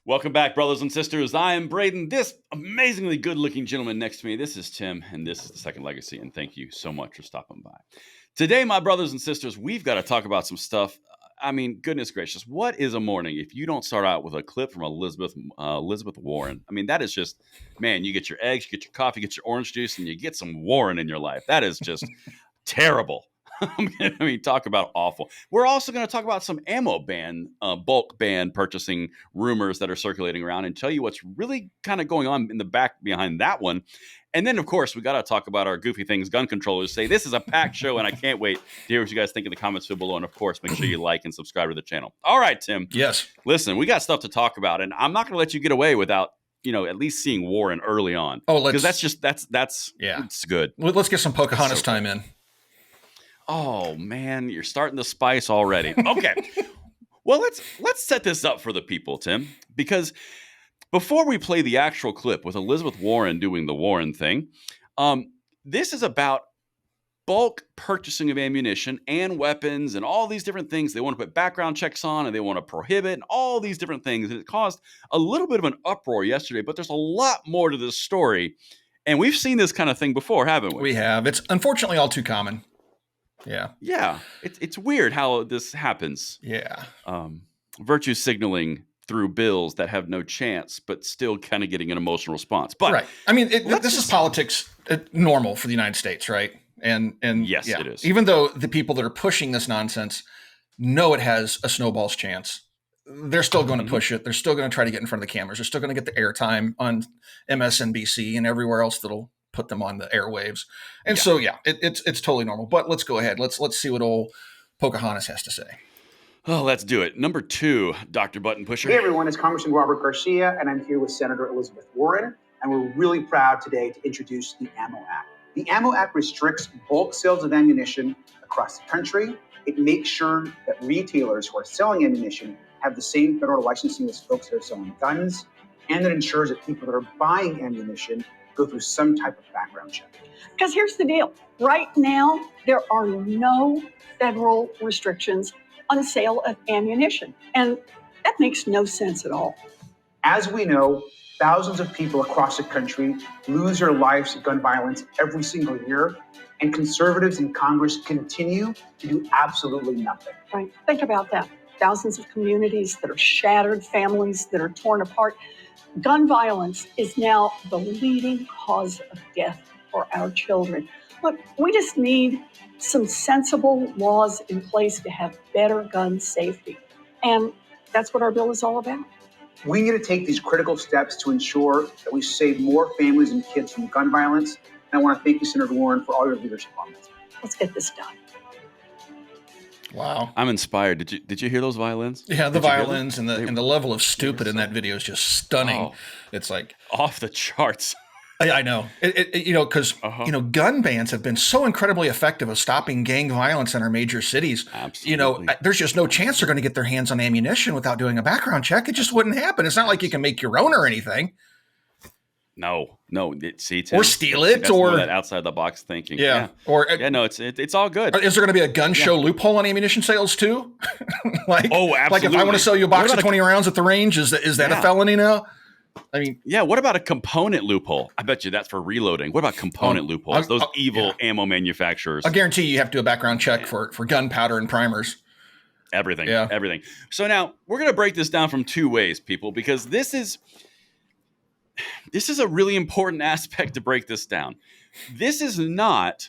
Welcome back, brothers and sisters. I am Braden. This amazingly good-looking gentleman next to me, this is Tim, and this is The Second Legacy, and thank you so much for stopping by. Today, my brothers and sisters, we've got to talk about some stuff. I mean, goodness gracious, what is a morning if you don't start out with a clip from Elizabeth Warren? I mean, that is just, man, you get your eggs, you get your coffee, you get your orange juice, and you get some Warren in your life. That is just terrible. I mean, talk about awful. We're also going to talk about some ammo bulk ban purchasing rumors that are circulating around and tell you what's really kind of going on in the back behind that one. And then, of course, we got to talk about our goofy things gun controllers. Say this is a packed show, and I can't wait to hear what you guys think in the comments below. And, of course, make sure you like and subscribe to the channel. All right, Tim. Yes. Listen, we got stuff to talk about, and I'm not going to let you get away without at least seeing Warren early on. Oh, because that's yeah, it's good. Let's get some Pocahontas time in. Oh man, you're starting to spice already. Okay. Well, let's set this up for the people, Tim, because before we play the actual clip with Elizabeth Warren doing the Warren thing, this is about bulk purchasing of ammunition and weapons and all these different things. They want to put background checks on and they want to prohibit and all these different things. And it caused a little bit of an uproar yesterday, but there's a lot more to this story. And we've seen this kind of thing before, haven't we? We have. It's unfortunately all too common. Yeah. Yeah. It's weird how this happens. Yeah. Virtue signaling through bills that have no chance, but still kind of getting an emotional response. But right. I mean, this is politics normal for the United States, right? And yes, yeah, it is. Even though the people that are pushing this nonsense know it has a snowball's chance, they're still going to push it. They're still going to try to get in front of the cameras. They're still going to get the airtime on MSNBC and everywhere else that'll put them on the airwaves. And so, yeah, it's totally normal. But let's go ahead. Let's see what old Pocahontas has to say. Oh, let's do it. Number 2, Dr. Button Pusher. Hey, everyone. It's Congressman Robert Garcia, and I'm here with Senator Elizabeth Warren. And we're really proud today to introduce the AMMO Act. The AMMO Act restricts bulk sales of ammunition across the country. It makes sure that retailers who are selling ammunition have the same federal licensing as folks that are selling guns. And it ensures that people that are buying ammunition go through some type of background check. Because here's the deal. Right now, there are no federal restrictions on sale of ammunition. And that makes no sense at all. As we know, thousands of people across the country lose their lives to gun violence every single year. And conservatives in Congress continue to do absolutely nothing. Right. Think about that. Thousands of communities that are shattered, families that are torn apart. Gun violence is now the leading cause of death for our children. Look, we just need some sensible laws in place to have better gun safety. And that's what our bill is all about. We need to take these critical steps to ensure that we save more families and kids from gun violence. And I want to thank you, Senator Warren, for all your leadership on this. Let's get this done. Wow. I'm inspired. Did you hear those violins? Yeah, the violins and the level of stupid in that video is just stunning. Oh, it's like off the charts. I know. Because gun bans have been so incredibly effective of stopping gang violence in our major cities. Absolutely. There's just no chance they're going to get their hands on ammunition without doing a background check. It just wouldn't happen. It's not like you can make your own or anything. No. See, or steal it, or that outside the box thinking. Yeah. No, it's all good. Is there going to be a gun show loophole on ammunition sales too? Absolutely. Like if I want to sell you a box of 20 rounds at the range, is that a felony now? I mean, yeah. What about a component loophole? I bet you that's for reloading. What about component loopholes? Those evil ammo manufacturers. I guarantee you have to do a background check for gunpowder and primers. Everything. Yeah. Everything. So now we're going to break this down from 2 ways, people, because this is a really important aspect to break this down. This is not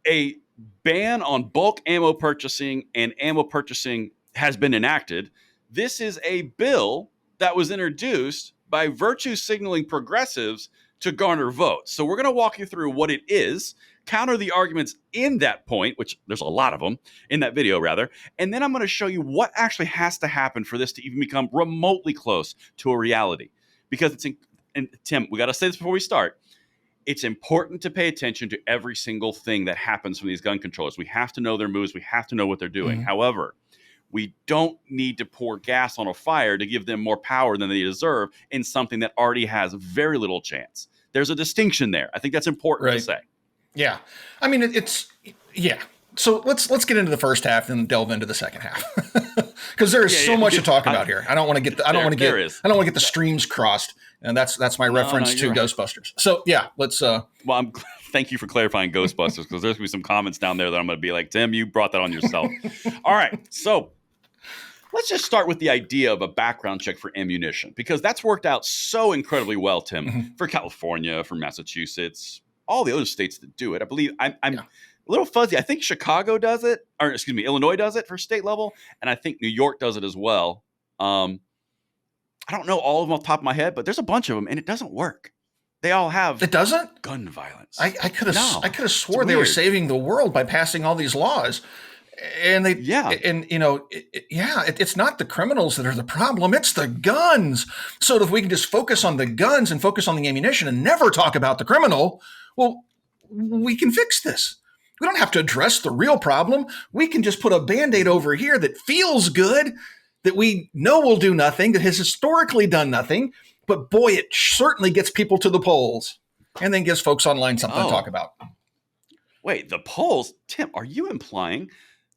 a ban on bulk ammo purchasing, and ammo purchasing has been enacted. This is a bill that was introduced by virtue signaling progressives to garner votes. So we're going to walk you through what it is, counter the arguments in that point, which there's a lot of them in that video rather, and then I'm going to show you what actually has to happen for this to even become remotely close to a reality. Because and Tim, we got to say this before we start. It's important to pay attention to every single thing that happens from these gun controllers. We have to know their moves. We have to know what they're doing. Mm-hmm. However, we don't need to pour gas on a fire to give them more power than they deserve in something that already has very little chance. There's a distinction there. I think that's important to say. Yeah. I mean, So let's get into the first half and delve into the second half. because there is Yeah, so yeah. much to talk about here. I don't want to get the, I don't want to There get is. I don't want to get the streams crossed, and that's my reference to you're right. Ghostbusters. So yeah, let's. Well, thank you for clarifying Ghostbusters, because there's going to be some comments down there that I'm going to be like, Tim, you brought that on yourself. All right. So let's just start with the idea of a background check for ammunition, because that's worked out so incredibly well, Tim, Mhm. for California, for Massachusetts, all the other states that do it. I believe I'm Yeah. a little fuzzy. I think Chicago does it, or excuse me, Illinois does it for state level, and I think New York does it as well. I don't know all of them off the top of my head, but there's a bunch of them, and it doesn't work. They all have It doesn't. gun violence. I could have No, I could have swore it's they were weird. saving the world by passing all these laws, and they Yeah. and you know it's not the criminals that are the problem, it's the guns. So if we can just focus on the guns and focus on the ammunition and never talk about the criminal, well, we can fix this. We don't have to address the real problem. We can just put a Band-Aid over here that feels good, that we know will do nothing, that has historically done nothing, but boy, it certainly gets people to the polls and then gives folks online something Oh. to talk about. Wait, the polls? Tim, are you implying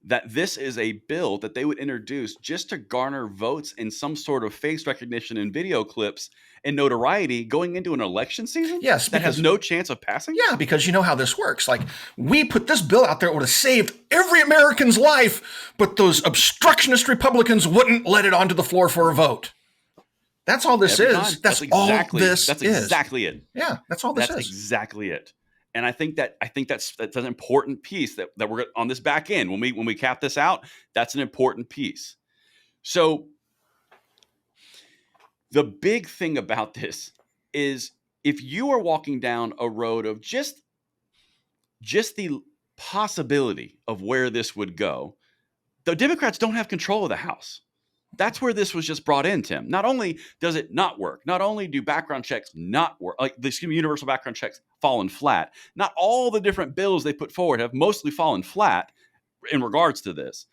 that this is a bill that they would introduce just to garner votes in some sort of face recognition and video clips and notoriety going into an election season? Yes, That has because- no chance of passing? Yeah, because you know how this works. Like, we put this bill out there, it would have saved every American's life, but those obstructionist Republicans wouldn't let it onto the floor for a vote. That's all this Every is. time. That's all this That's is. exactly it. Yeah, that's all this That's is. exactly it. And I think that's an important piece that we're on this back end. When we cap this out, that's an important piece. So the big thing about this is, if you are walking down a road of just the possibility of where this would go, the Democrats don't have control of the House. That's where this was just brought in, Tim. Not only does it not work, not only do background checks not work, like the universal background checks fallen flat, not all the different bills they put forward have mostly fallen flat in regards to this.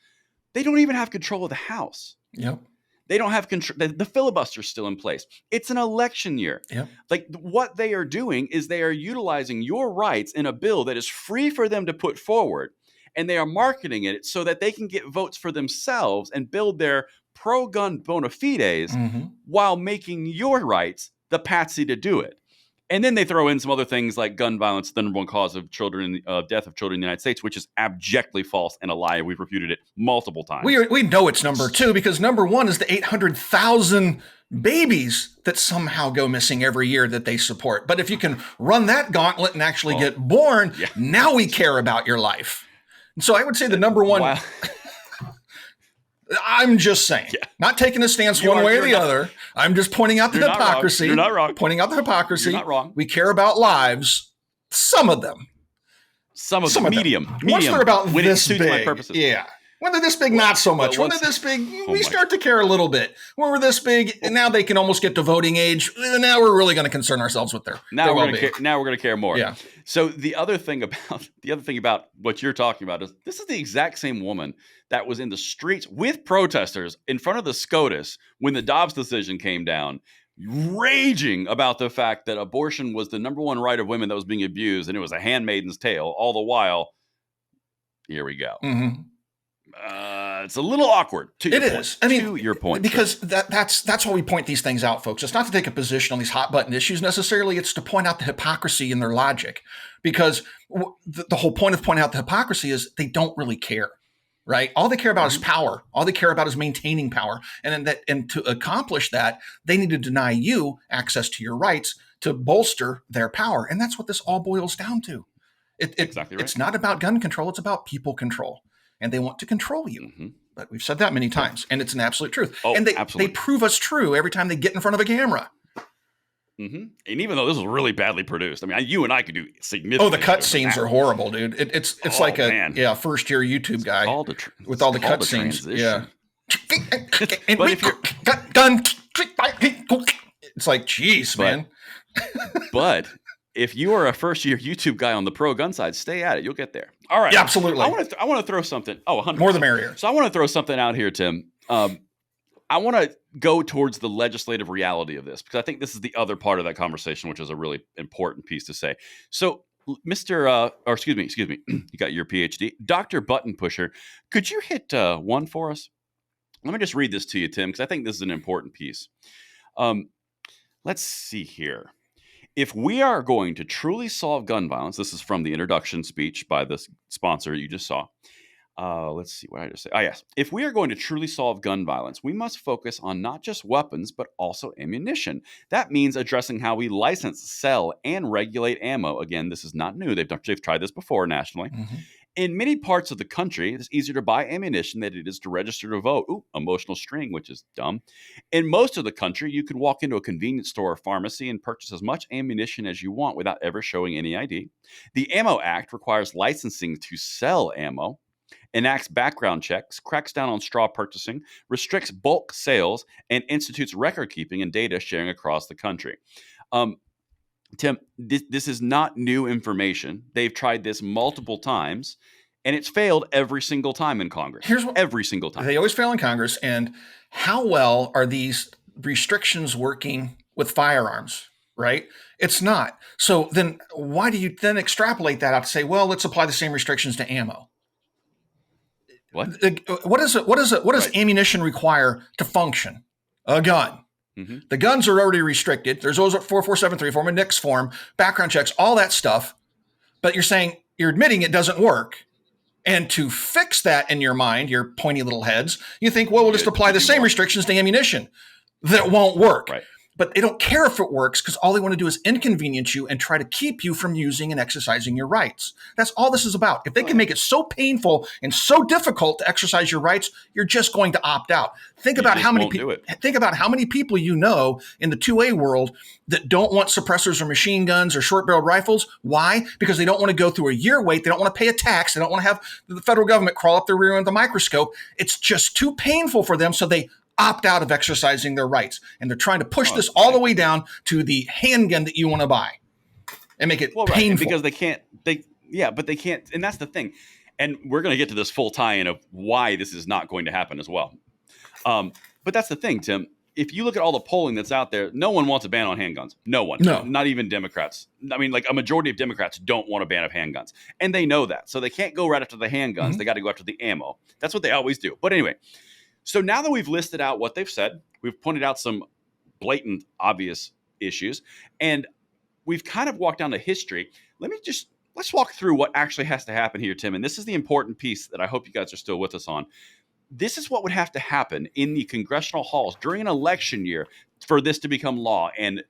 They don't even have control of the House. Yep. They don't have control. The filibuster's still in place. It's an election year. Yep. Like, what they are doing is they are utilizing your rights in a bill that is free for them to put forward, and they are marketing it so that they can get votes for themselves and build their pro-gun bona fides Mhm. while making your rights the patsy to do it. And then they throw in some other things like gun violence, the number one cause of death of children in the United States, which is abjectly false and a lie. We've refuted it multiple times. We know it's number 2 because number 1 is the 800,000 babies that somehow go missing every year that they support. But if you can run that gauntlet and actually get born, yeah. now we care about your life. And so I would say the number 1. Wow. I'm just saying, not taking a stance one way or the other. I'm just pointing out the You're not wrong. hypocrisy. You're not wrong. Pointing out the hypocrisy. You're not wrong. We care about lives. Some of them. Some of Some them. of them. Medium. Once they're about when this it suits big, my purposes. yeah. When they're this big, not so much. well, When they're this big, oh we my- start to care a little bit. When we're this big, and now they can almost get to voting age. Now we're really going to concern ourselves with their Now their we're well-being. going to care. Now we're going to care more. Yeah. So the other thing about what you're talking about is, this is the exact same woman that was in the streets with protesters in front of the SCOTUS when the Dobbs decision came down, raging about the fact that abortion was the number one right of women that was being abused, and it was a handmaiden's tale. All the while, here we go. Mhm. It's a little awkward. To It your point. is. I mean, to your point, because that's why we point these things out, folks. It's not to take a position on these hot button issues necessarily. It's to point out the hypocrisy in their logic, because the whole point of pointing out the hypocrisy is they don't really care, right? All they care about is power. All they care about is maintaining power, and to accomplish that, they need to deny you access to your rights to bolster their power, and that's what this all boils down to. Exactly right. It's not about gun control; it's about people control, and they want to control you. Mhm. But we've said that many times, and it's an absolute truth. Oh, and they absolutely. prove us true every time they get in front of a camera. Mm-hmm. And even though this was really badly produced, I mean, you and I could do significant. Oh, the cut scenes are horrible, dude. It's Oh, like a man. first year YouTube guy with all the cut cut scenes. Yeah. But if you're- Gun. It's like, geez, But- man. But if you are a first year YouTube guy on the pro gun side, stay at it. You'll get there. All right. Yeah, absolutely. I want to throw something. Oh, 100%. More the merrier. So I want to throw something out here, Tim. I want to go towards the legislative reality of this, because I think this is the other part of that conversation, which is a really important piece to say. So, excuse me, you got your PhD, Dr. Button Pusher. Could you hit one for us? Let me just read this to you, Tim, because I think this is an important piece. Let's see here. If we are going to truly solve gun violence, this is from the introduction speech by the sponsor you just saw. Let's see what did I just say. Yes. If we are going to truly solve gun violence, we must focus on not just weapons, but also ammunition. That means addressing how we license, sell, and regulate ammo. Again, this is not new. They've tried this before nationally. Mm-hmm. In many parts of the country, it's easier to buy ammunition than it is to register to vote. Ooh, emotional string, which is dumb. In most of the country, you can walk into a convenience store or pharmacy and purchase as much ammunition as you want without ever showing any ID. The Ammo Act requires licensing to sell ammo, enacts background checks, cracks down on straw purchasing, restricts bulk sales, and institutes record keeping and data sharing across the country. Tim, this is not new information. They've tried this multiple times, and it's failed every single time in Congress. Every single time. They always fail in Congress. And how well are these restrictions working with firearms, right? It's not. So then why do you then extrapolate that out to say, well, let's apply the same restrictions to ammo? What does ammunition require to function? A gun. Mm-hmm. The guns are already restricted. There's those at 44734 form, a NICS form, background checks, all that stuff. But you're admitting it doesn't work. And to fix that in your mind, your pointy little heads, you think, well, we'll just apply the same restrictions to ammunition. That won't work. Right. But they don't care if it works because all they want to do is inconvenience you and try to keep you from using and exercising your rights. That's all this is about. If they can make it so painful and so difficult to exercise your rights, you're just going to opt out. Think about how many people you know in the 2A world that don't want suppressors or machine guns or short-barreled rifles. Why? Because they don't want to go through a year wait. They don't want to pay a tax. They don't want to have the federal government crawl up their rear end with a microscope. It's just too painful for them, so they opt out of exercising their rights. And they're trying to push this all the way down to the handgun that you want to buy and make it painful. Right. Because they can't, but they can't. And that's the thing. And we're going to get to this full tie-in of why this is not going to happen as well. But that's the thing, Tim. If you look at all the polling that's out there, no one wants a ban on handguns. No one. No. Not even Democrats. I mean, like a majority of Democrats don't want a ban of handguns. And they know that. So they can't go right after the handguns. Mm-hmm. They got to go after the ammo. That's what they always do. But anyway, so now that we've listed out what they've said, we've pointed out some blatant, obvious issues, and we've kind of walked down the history. Let's walk through what actually has to happen here, Tim. And this is the important piece that I hope you guys are still with us on. This is what would have to happen in the congressional halls during an election year for this to become law and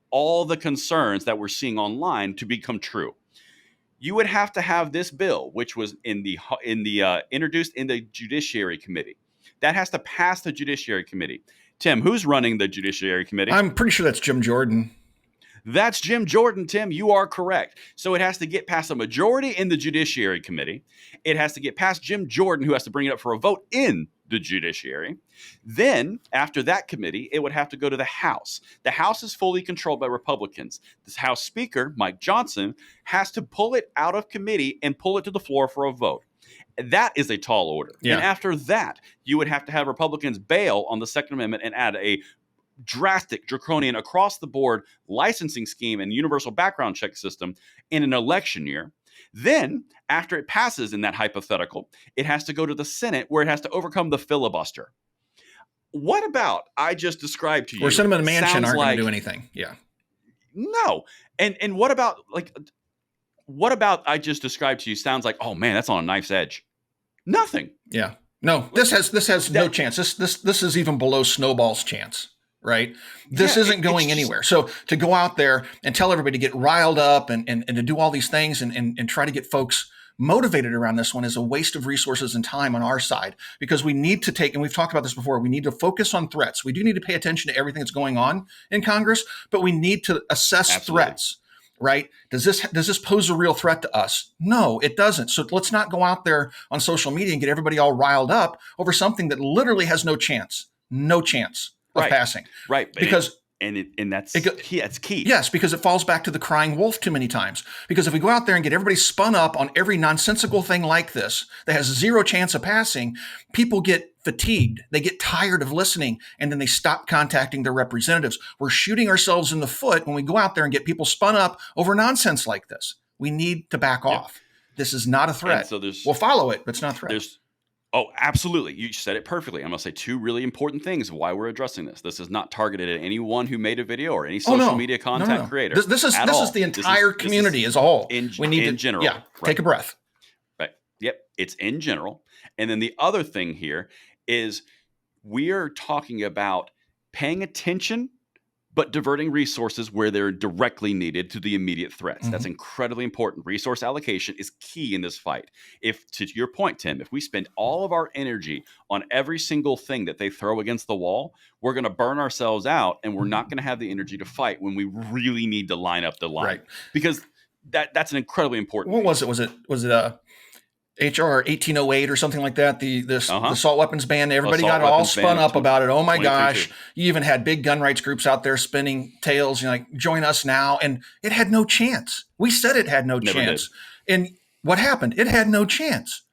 all the concerns that we're seeing online to become true. You would have to have this bill, which was introduced in the Judiciary Committee. That has to pass the Judiciary Committee. Tim, who's running the Judiciary Committee? I'm pretty sure that's Jim Jordan. That's Jim Jordan, Tim. You are correct. So it has to get past a majority in the Judiciary Committee. It has to get past Jim Jordan, who has to bring it up for a vote in the Judiciary. Then, after that committee, it would have to go to the House. The House is fully controlled by Republicans. This House Speaker, Mike Johnson, has to pull it out of committee and pull it to the floor for a vote. That is a tall order. Yeah. And after that, you would have to have Republicans bail on the Second Amendment and add a drastic, draconian, across-the-board licensing scheme and universal background check system in an election year. Then, after it passes in that hypothetical, it has to go to the Senate where it has to overcome the filibuster. What about I just described to you? Where Senate and Manchin aren't going to do anything. Yeah. No. And what about I just described to you sounds like, oh man, that's on a knife's edge. Nothing. Yeah. No, this has no chance. This is even below Snowball's chance, right? This isn't going anywhere. So to go out there and tell everybody to get riled up and to do all these things and try to get folks motivated around this one is a waste of resources and time on our side, because we need to take, and we've talked about this before, we need to focus on threats. We do need to pay attention to everything that's going on in Congress, but we need to assess threats. Right? Does this pose a real threat to us? No, it doesn't. So let's not go out there on social media and get everybody all riled up over something that literally has no chance of passing. Right. Because that's key. Yes, because it falls back to the crying wolf too many times. Because if we go out there and get everybody spun up on every nonsensical thing like this that has zero chance of passing, people get fatigued. They get tired of listening, and then they stop contacting their representatives. We're shooting ourselves in the foot when we go out there and get people spun up over nonsense like this. We need to back off. This is not a threat. So we'll follow it, but it's not a threat. Oh, absolutely. You said it perfectly. I'm going to say two really important things of why we're addressing this. This is not targeted at anyone who made a video or any social media content creator. This is the entire community as a whole. We need in general. Yeah, take a breath. Right. Yep. It's in general. And then the other thing here is we are talking about paying attention, but diverting resources where they're directly needed to the immediate threats. That's incredibly important. Resource allocation is key in this fight. If, to your point, Tim, if we spend all of our energy on every single thing that they throw against the wall, we're going to burn ourselves out, and we're not going to have the energy to fight when we really need to line up the line. Right. Because that's an incredibly important. What was it? Was it HR 1808 or something like that? The assault weapons ban. Everybody got all spun up about it. Oh my gosh! You even had big gun rights groups out there spinning tails. Like, join us now, and it had no chance. We said it had no chance, and what happened? It had no chance.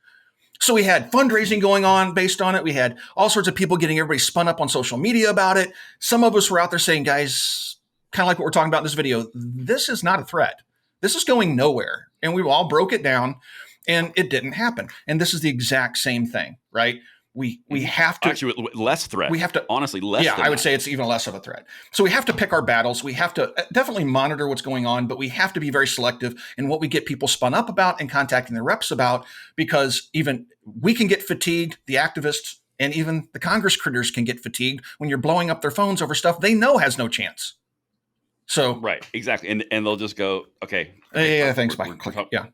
So we had fundraising going on based on it. We had all sorts of people getting everybody spun up on social media about it. Some of us were out there saying, guys, kind of like what we're talking about in this video, this is not a threat. This is going nowhere. And we all broke it down. And it didn't happen. And this is the exact same thing, right? We have to actually less threat. We have to honestly less. Yeah, than I would say it's even less of a threat. So we have to pick our battles. We have to definitely monitor what's going on, but we have to be very selective in what we get people spun up about and contacting their reps about, because even we can get fatigued. The activists and even the Congress critters can get fatigued when you're blowing up their phones over stuff they know has no chance. So right, exactly, and they'll just go, okay, yeah, thanks, bye.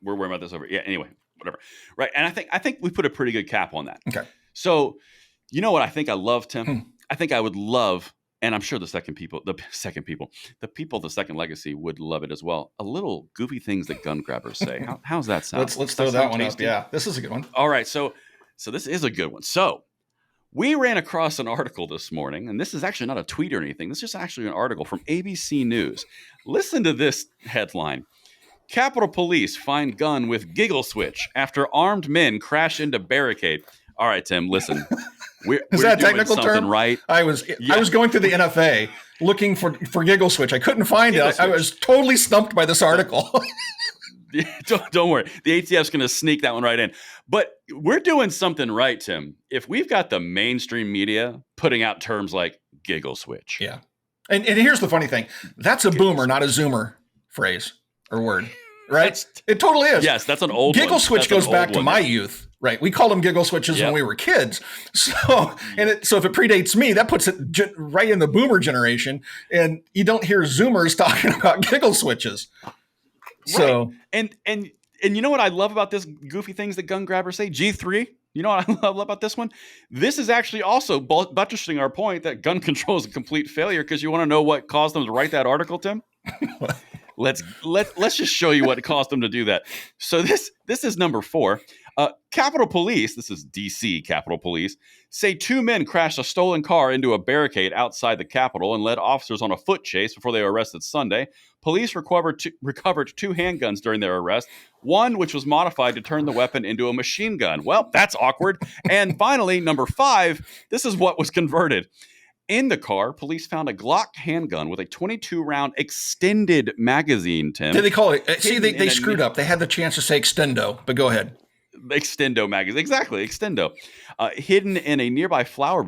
We're worrying about this over. Yeah, anyway. Whatever. Right. And I think we put a pretty good cap on that. Okay. So, you know what I think I love, Tim? I think I would love, and I'm sure the second legacy would love it as well. A little goofy things that gun grabbers say. How's that sound? Let's throw that one up. Yeah, this is a good one. All right. So this is a good one. So we ran across an article this morning, and this is actually not a tweet or anything. This is just actually an article from ABC News. Listen to this headline. Capitol Police find gun with giggle switch after armed men crash into barricade. All right, Tim, listen. We're that a doing technical term? Right? I was going through the NFA looking for giggle switch. I couldn't find it. I was totally stumped by this article. Don't worry. The ATF's going to sneak that one right in. But we're doing something right, Tim. If we've got the mainstream media putting out terms like giggle switch. Yeah. And here's the funny thing. That's a boomer, not a Zoomer phrase. Or word, right? It totally is. Yes, that's an old giggle switch goes back to my youth, right? We called them giggle switches when we were kids. So if it predates me, that puts it right in the boomer generation, and you don't hear Zoomers talking about giggle switches. Right. So and you know what I love about this goofy things that gun grabbers say? G3. You know what I love about this one? This is actually also buttressing our point that gun control is a complete failure, because you want to know what caused them to write that article, Tim? Let's just show you what it cost them to do that. So this is number 4. Capitol Police, this is DC Capitol Police, say 2 men crashed a stolen car into a barricade outside the Capitol and led officers on a foot chase before they were arrested Sunday. Police recovered 2 handguns during their arrest, one which was modified to turn the weapon into a machine gun. Well, that's awkward. And finally, number 5, this is what was converted. In the car, police found a Glock handgun with a 22-round extended magazine, Tim. Did they call it? See, they screwed up. They had the chance to say extendo, but go ahead. Extendo magazine. Exactly, extendo. Hidden in a nearby flower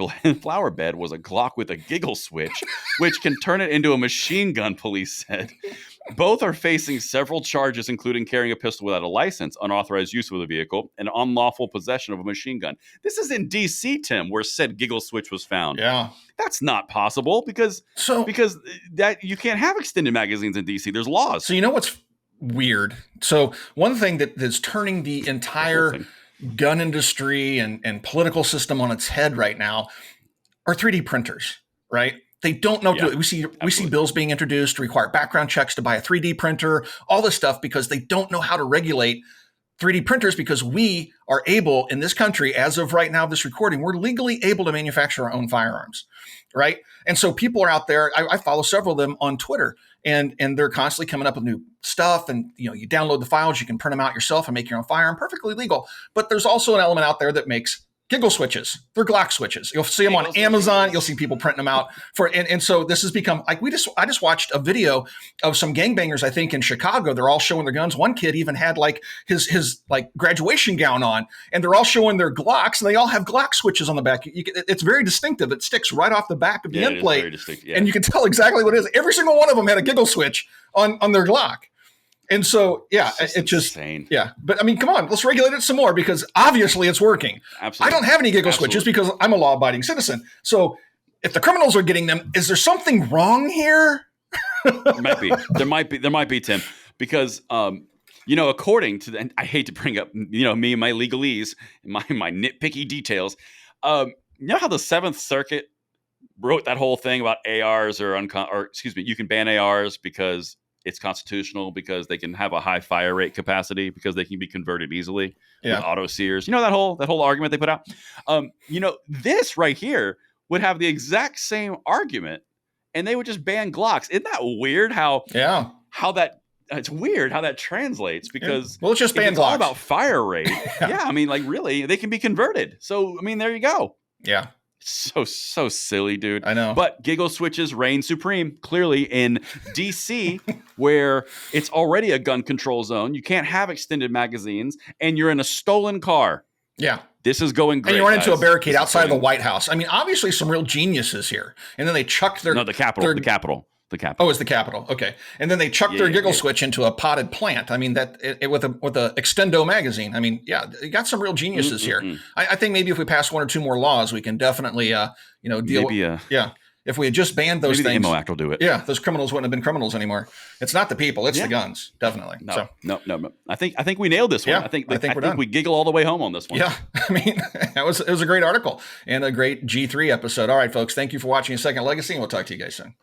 bed was a Glock with a giggle switch, which can turn it into a machine gun, police said. Both are facing several charges, including carrying a pistol without a license, unauthorized use of the vehicle, and unlawful possession of a machine gun. This is in D.C., Tim, where said giggle switch was found. Yeah. That's not possible because that you can't have extended magazines in D.C. There's laws. So you know what's weird? So one thing that's turning the entire gun industry and political system on its head right now are 3D printers, right? They don't know. We see bills being introduced to require background checks to buy a 3D printer, all this stuff, because they don't know how to regulate 3D printers, because we are able in this country, as of right now, this recording, we're legally able to manufacture our own firearms, right? And so people are out there. I follow several of them on Twitter, and they're constantly coming up with new stuff. And you download the files, you can print them out yourself and make your own firearm, perfectly legal. But there's also an element out there that makes Giggle switches. They're Glock switches. You'll see them on Giggle Amazon. switches. You'll see people printing them out and so this has become like I just watched a video of some gangbangers, I think in Chicago. They're all showing their guns. One kid even had like his like graduation gown on, and they're all showing their Glocks, and they all have Glock switches on the back. It's very distinctive. It sticks right off the back of the end plate, and you can tell exactly what it is. Every single one of them had a giggle switch on their Glock. And so, yeah, it just, insane. Yeah. But I mean, come on, let's regulate it some more because obviously it's working. Absolutely. I don't have any giggle switches because I'm a law abiding citizen. So if the criminals are getting them, is there something wrong here? There might be, Tim, because, according to and I hate to bring up, me and my legalese, my nitpicky details. You know how the Seventh Circuit wrote that whole thing about ARs you can ban ARs because it's constitutional because they can have a high fire rate capacity because they can be converted easily with auto sears. That whole argument they put out. This right here would have the exact same argument, and they would just ban Glocks. Isn't that weird? It's weird how that translates because well, let's just ban it's Glocks. all about fire rate. I mean, like really, they can be converted. So I mean, there you go. Yeah. So silly, dude. I know. But giggle switches reign supreme, clearly in DC, where it's already a gun control zone. You can't have extended magazines, and you're in a stolen car. Yeah. This is going great. And you run into a barricade This is outside of the going- White House. I mean, obviously some real geniuses here. And then they chucked their... No, the Capitol. The Capitol. Oh, it's the Capitol. Okay. And then they chucked their giggle switch into a potted plant. I mean, with a extendo magazine. I mean, yeah, you got some real geniuses here. I think maybe if we pass one or two more laws, we can definitely, deal with... Yeah. If we had just banned those maybe things... the MO Act will do it. Yeah, those criminals wouldn't have been criminals anymore. It's not the people, it's the guns. Definitely. No. I think we nailed this one. Yeah, I think we're done. we giggle all the way home on this one. Yeah, I mean, it was a great article and a great G3 episode. All right, folks, thank you for watching Second Legacy, and we'll talk to you guys soon.